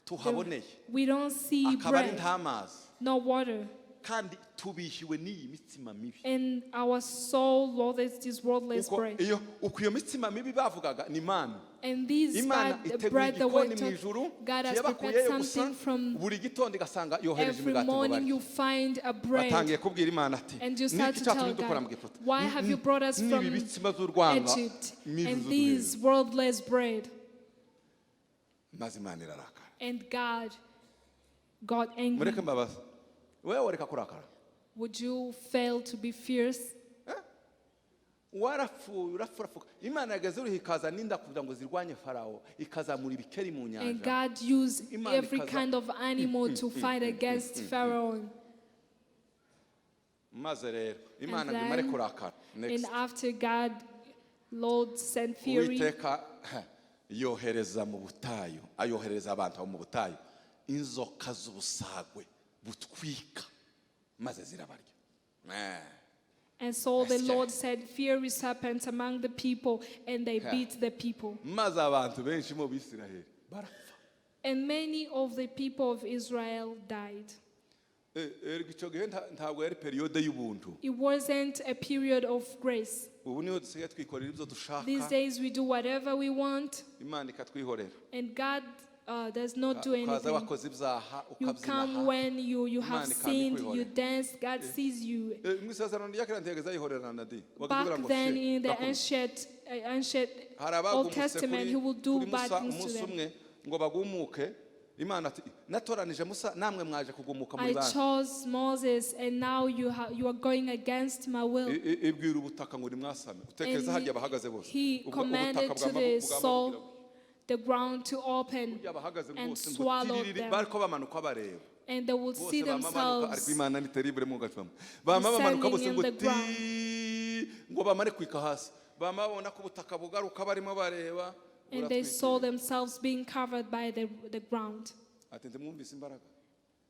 tuhaboneye. We don't see Akaba ari bread, nta mazi. no water. Kandi tubihiwe n'iyi mitsima mibi. And our soul, Lord, is this worldless bread. Uko iyo mitsima mibi bavugaga ni mana. And these Imana bad iteguye bread that we're igikoni mu ijuru talking, God has prepared kiyabakuyeyo gusa something from buri gitondo igasanga yohereje every imigati ngo morning barye. you find a bread. Batangiye kubwira Imana ati And you start niki to cyatumye tell dukora mu God, Egiputa? why have you brought us from Nibi bitsima z'urwanga Egypt n'ibi and z'uduheri. these worldless bread? Maze Imana irarakara. And God got angry. Mureke mbabaza. Wewe wareka kurakara. Would you fail to be fierce? Warapfuye urapfurafuka. Imana yageze uriho ikaza n'inda kugira ngo zirwanye Farawo ikazamura ibikeri mu And nyanja. God used Imana every ikaza- kind of animal to fight against Pharaoh. Maze rero Imana And ngimare then- kurakara. And Next. after God, Lord sent fury, Uwiteka yohereza mu butayu ayohereza abantu mu butayu inzoka z'ubusagwe butwika maze zirabarya. and so the Yes, Lord sent fiery serpents among the people, and they beat the people. Maze abantu benshi mu Bisiraheli barapfa. And many of the people of Israel died. icyo gihe ntabwo yari periode y'ubuntu. It wasn't a period of grace. Ubu niho dusigaye twikorera ibyo dushaka. These days we do whatever we want, Imana ikatwihorera. and God does not do Ukaza anything. wakoze ibyaha You ukabyina come aha. when you have Imana sinned, ikabikwikorera. you dance, God sees you. Mu isezerano rya kera ntigeze ayihorera na di. Back then in the ancient Old Testament, he will do bad things to umunsi them. umwe ngo bagumuke. Imana ati natoranije Musa namwe mwaje kugumuka muri I bandi. chose Moses, and now you are going against my will. Ibwira ubutaka ngo nimwasame. Utekereza And harya bahagaze bose. he commanded to the soul, the ground to open and swallow them. Bariko bamanuka bareba. And they will see Bose bamanuka ariko themselves Imana ni terrible mu gacamo. Bamanuka bose descending ngo in the ti ngo bamare kwika hasi. Bamabona ko ubutaka bugaruka barimo bareba. and they saw themselves being covered by the ground. Ati ndimwumvise imbaraga.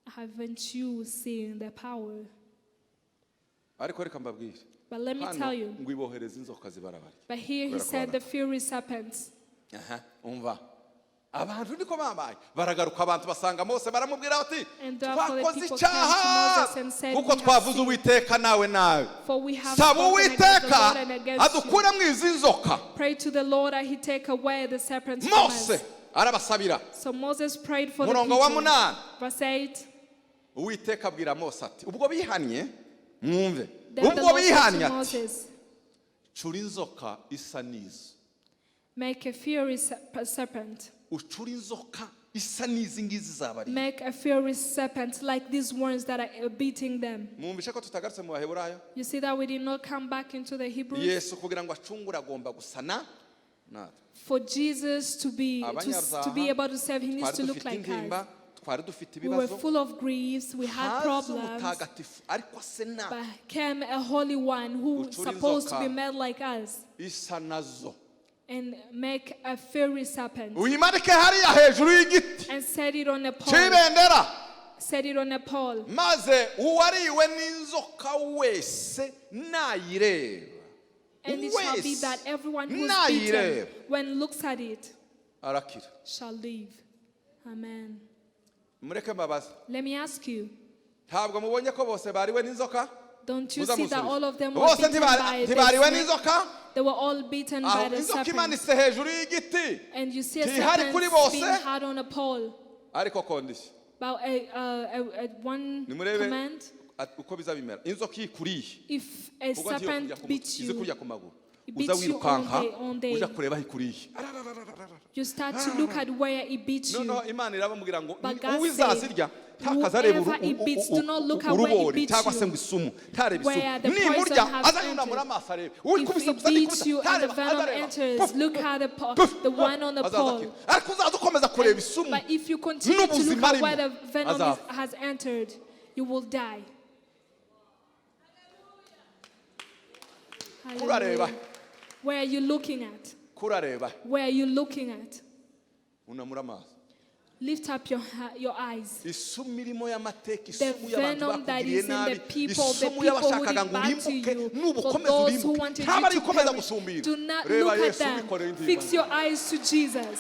Haven't you seen the power? Ariko reka mbabwire. But let me tell you, Ngo ibohereza inzoka zibarabari. but here he said the fiery serpents. Umva. Abantu niko bambaye baragaruka abantu basanga Mose baramubwira bati And therefore the twakoze people icyaha came to Moses and said, kuko "We have twavuze sinned, Uwiteka nawe nawe for we have saba spoken against the Uwiteka Lord and against you. adukure mu izi nzoka." Pray to the Lord that he take away the serpents from Mose us. arabasabira. So Moses prayed for the Murongo wa people. munani. Verse 8. Uwiteka abwira Mose ati ubwo bihanye mwumve Then the ubwo Lord said bihanye to ati Moses, cura inzoka isa n'izo make a fiery serpent. ucura inzoka isa n'izi ngizi zabari. Make a fiery serpent like these ones that are beating them. Mwumvishe ko tutagarutse mu Baheburayo. You see that we did not come back into the Hebrews? Yesu kugira ngo acungure agomba gusana natwe. For Jesus to be able to save, he needs to look like us. We were full of griefs, we had problems, but came a holy one who is supposed to be made like us and make a fiery serpent uyimarike hariya hejuru y'igiti and set it on a pole. cy'ibendera Set it on a pole. maze uwariwe n'inzoka wese nayireba. And it shall be that everyone who is Nayireba. beaten, when looks at it, arakira. shall live. Amen. Mureke mbabaze. Let me ask you, Ntabwo mubonye ko bose bariwe n'inzoka? don't you Muza see that musubize. all of them were Bose beaten by the ntibariwe snake? n'inzoka? They were all beaten by Aho the inzoka serpent. imanitse hejuru y'igiti. And you see a Ntihari kuri serpent bose? being hard on a pole. Ariko kondisi. But one Nimurebe command, uko bizabimera. Inzoka ikuriye. if a Ubwo ntiyo serpent kujya ku beats izi you, kurya ku maguru. it Uza beats you wirukanka on day. uja kureba ikuriye. You start to look at where it beats you. Noneho Imana irabamubwira ngo But God uwizazirya ntakaza areba whoever it beats, do not look at where it urubori beats cyangwa you, se ngo isumu ntareba where the isumu poison nimurya has azanyura muri entered. amaso arebe If uwikubise it gusa beats you and the ntareba venom azareba enters, look at the one on the pole. ariko uzaza ukomeza kureba isumu But if you continue to look n'ubuzima at where the arimo venom azapfa. has entered, you will die. kurareba Hallelujah. Where are you looking at? kurareba Where are you looking at? unamura amaso Lift up your eyes. isumu irimo y'amateka The isumu y'abantu venom that bakugiriye is in nabi the people isumu who y'abashakaga did ngo bad to urimbuke you, for n'ubukomeza those who urimbuke wanted ntaba ari you to ukomeza perish. gusumbira Do not reba look at Yesu them. wikoreye intimba Fix your eyes to Jesus.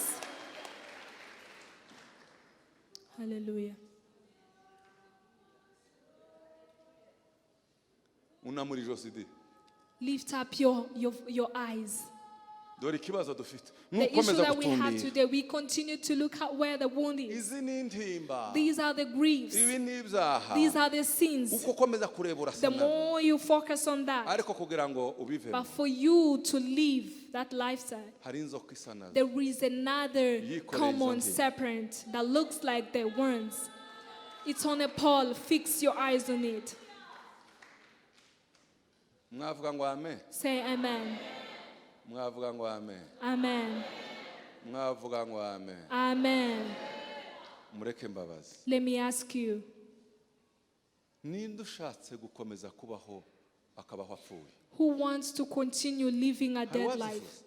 Hallelujah. unamura ijosi di Lift up your eyes. dore ikibazo dufite The issue nukomeza that we have gutumbira today, we continue to look at where the wound is. izi ni intimba These are the griefs. ibi ni ibyaha These are the sins. uko ukomeza kureba The urasa nabi more you focus on that, ariko kugira ngo ubivemo but for you to live that lifestyle, hari inzoka isa nazo there is another Yikoreye common izo ntimba. serpent that looks like the worms. It's on a pole. Fix your eyes on it. mwavuga ngo amen Say amen. mwavuga ngo amen Amen. mwavuga ngo amen Amen. mureke mbabazi Let me ask you, ninde ushatse gukomeza kubaho akabaho apfuye who wants to continue living a Hari dead uwazifuza? life?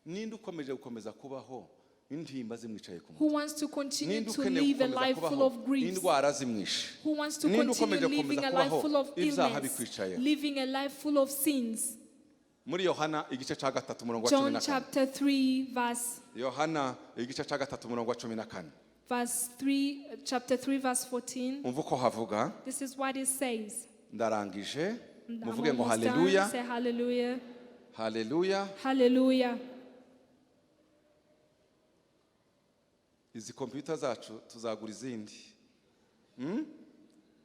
ninde ukomeje gukomeza kubaho intimba zimwicaye ku Who mutwe wants to continue ninde to ukeneye live a gukomeza life full kubaho of griefs? indwara zimwishe Who wants to Ninde continue ukomeje living gukomeza a life kubaho full of ibyaha illness, bikwicayeho? living a life full of sins? muri Yohana igice cya gatatu umurongo wa John 14 chapter 3 verse Yohana igice cya gatatu umurongo wa 14 chapter 3, verse 14. umva uko havuga This is what it says. ndarangije I'm muvuge ngo almost done. haleluya Say hallelujah. haleluya. Hallelujah. Izi kompiyuta zacu tuzagura izindi.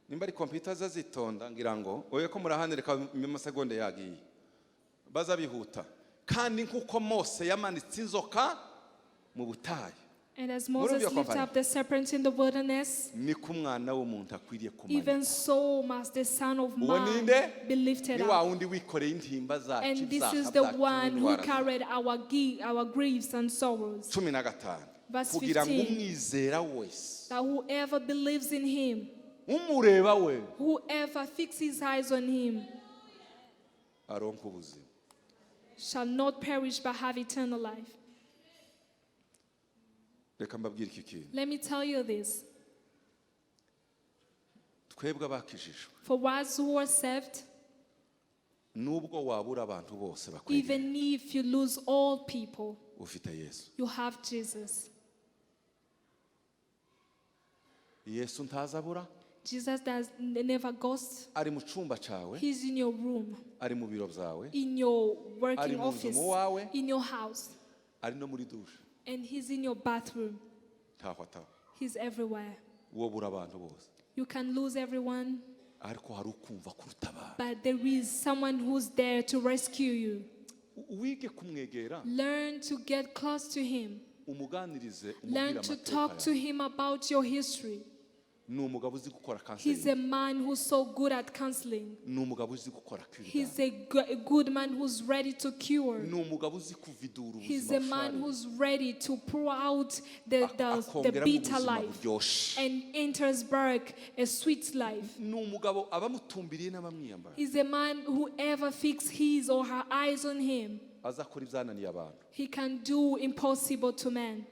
Nimba ari kompiyuta zazitonda ngira ngo oye ko murahanirika mu masegonda yagiye baza bihuta kandi nkuko Mose yamanitse inzoka mu butayu. And as Moses lifted up the serpent in the wilderness, niko umwana w'umuntu akwiriye even kumanika. so must the Son of Uwo Man ninde? be lifted Ni wa up. wundi wikoreye intimba zacu And this ibyaha is the byacu one who n'indwara zacu. carried our griefs and sorrows. 15 Verse kugira ngo 15. umwizera wese That whoever believes in him, umureba we whoever fixes his eyes on him, aronka ubuzima. shall not perish but have eternal life. Reka mbabwire iki kintu. Let me tell you this. Twebwe abakijijwe For us who are saved, nubwo wabura abantu bose bakwiriye even if you lose all people, ufite Yesu. you have Jesus. Yesu ntazabura, Jesus never goes. ari mu cyumba cyawe, He's in your room, ari mu biro byawe, in your Ari working mu nzu office, mu wawe. in your house, ari no muri dushe. and he's in your bathroom. Taho taho. He's everywhere. Wobura abantu bose. You can lose everyone, Ariko hari ukumva kurutabara. but there is someone who's there to rescue you. Wige kumwegera, Learn to get close to him. umuganirize, Learn umubwire to amateka talk to yawe. him about your history. Ni umugabo uzi gukora He's counseling. a man who's so good at counseling. Ni umugabo uzi gukora He's cure. a good man who's ready to cure. Ni umugabo uzi kuvidura He's ubuzima a man bushari. who's ready to pour out the Akongeramo bitter ubuzima life buryoshye. and enters back a sweet life. Ni umugabo abamutumbiriye n'abamwiyambara. He's a man who ever fixes his or her eyes on him. Azakora ibyananiye abantu. He can do impossible to man.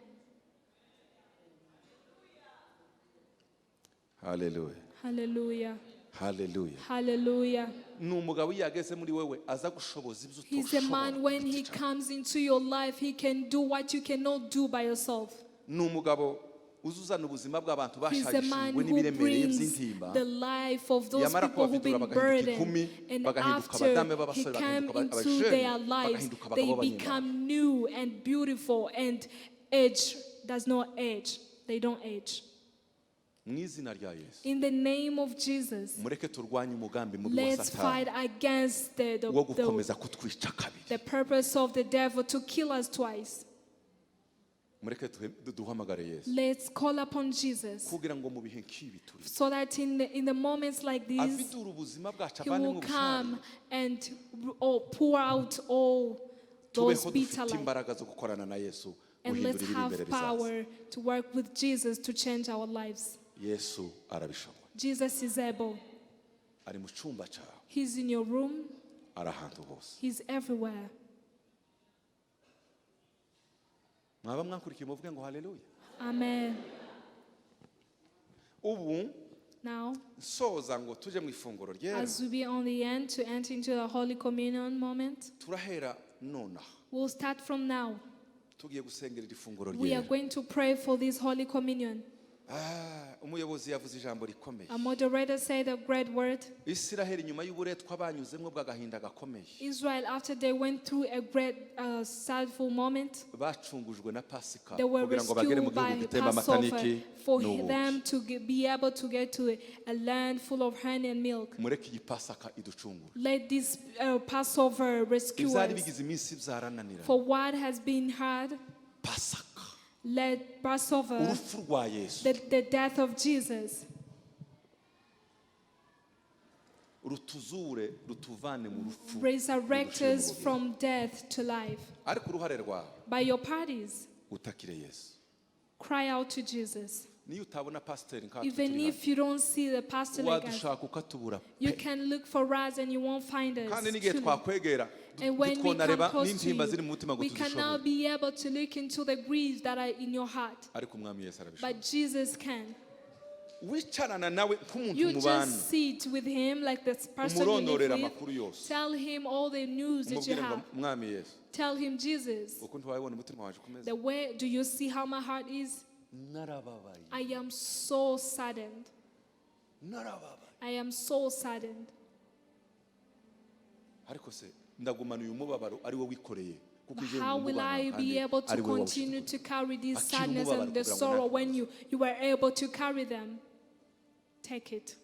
Hallelujah. Hallelujah. Hallelujah. Hallelujah. Ni umugabo iyo yageze muri wewe aza gushoboza ibyo He's a man when he utoshobora. comes into your life, he can do what you cannot do by yourself. Ni umugabo uzuzana ubuzima bw'abantu He's a man bashayishijwe who n'ibiremereye brings by'intimba. the life of those Yamara people who've kubafidura been bagahinduka burdened. inkumi, And bagahinduka after abadamu he b'abasore, came bagahinduka into abajene, their lives, bagahinduka they abagabo b'abanyembaraga. become new and beautiful, and age does not age. They don't age. Mu izina rya Yesu. In the name of Jesus, Mureke turwanye umugambi mubi wa let's fight Satani against wo gukomeza kutwica kabiri. the purpose of the devil to kill us twice. Mureke duhamagare Yesu. Let's call upon Jesus Kugira ngo mu bihe nk'ibi turi. so that in the moments like these, Avidura ubuzima bwacu he avane will mu come bushari. and pour out all those Tubeho bitter dufite life. imbaraga zo gukorana na Yesu. And guhindura let's ibiri have imbere bizaza. power to work with Jesus to change our lives. Yesu arabishobora. Jesus is able. Ari mu cyumba cyawe. He's in your room. Ari ahantu hose. He's everywhere. Mwaba mwankurikiye muvuge ngo haleluya. Amen. Ubu Now, soza ngo tuje mu ifunguro ryera. as we be on the end to enter into the Holy Communion moment, Turahera nonaha. we'll start from now. Tugiye gusengerera ifunguro We are ryera. going to pray for this Holy Communion. Umuyobozi yavuze ijambo rikomeye. A moderator said a great word. Isiraheli nyuma y'uburetwa banyuzemo bw'agahinda gakomeye. Israel, after they went through a great sadful moment, Bacungujwe na Pasika they were kugira ngo bagere mu rescued gihugu by gitemba Passover amataniki for n'ubuki. them to be able to get to a land full of honey and milk. Mureke iyi Pasaka iducungure. Let this Passover rescue Ibyari us. bigize iminsi byarananira. For what has been hard, Pasaka. let Passover, Urupfu rwa Yesu. the death of Jesus, Rutuzure, rutuvane mu rupfu. resurrect us from death to life. Ariko uruhare rwawe By your parties, utakire Yesu. cry out to Jesus. Niyo utabona pasiteri nkatwe Even turi if you don't see the pastor hano, like us, wadushaka ukatubura you pe. can look for us and you won't find us. Kandi n'igihe truly. twakwegera And when we come twonareba close to n'intimba ziri mu you, mutima ngo we can now tuzishobore. be able to look into the griefs that are in your heart. Ariko umwami Yesu arabishobora. But Jesus can. Wicarana nawe nk'umuntu You mubana. just sit with him like this person you Umurondorera live amakuru with. yose. Tell him all the news that you Umubwire ngo have. mwami Yesu. Tell him, Jesus, Uko ntiwabibona umutima waje kumeze. the way, do you see how my heart is? narababaye I am so saddened. narababaye I am so saddened. ariko se ndagumana uyu mubabaro ari wowe wikoreye kuko But uje how will I be able to continue to carry this sadness and the sorrow when you were able to carry them? Take it.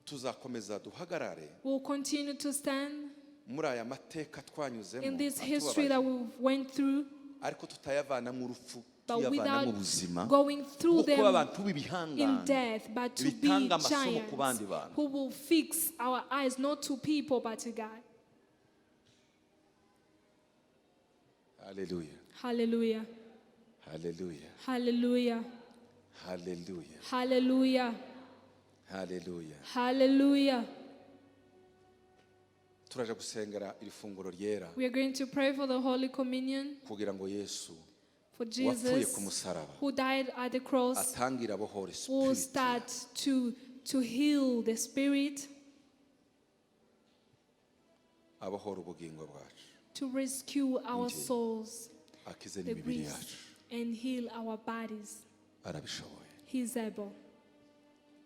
tuzakomeza duhagarare We'll continue to stand muri aya mateka twanyuzemo in this history that we went through, ariko tutayavana mu rupfu but tuyavana without mu buzima going through kuko them abantu in b'ibihangane death, but to be bitanga amasomo ku bandi giants bantu. who will fix our eyes not to people but to God. haleluya Hallelujah. haleluya Hallelujah. haleluya Hallelujah. haleluya Hallelujah. turaje gusengera iri funguro ryera We are going to pray for the Holy Communion, kugira ngo Yesu for wapfuye Jesus ku musaraba who died at the cross, atangira abohora will spirit start to heal the spirit, abohora ubugingo bwacu to rescue our Indeed. souls, akize the n'imibiri griefs, yacu and heal our bodies. arabishoboye He's able.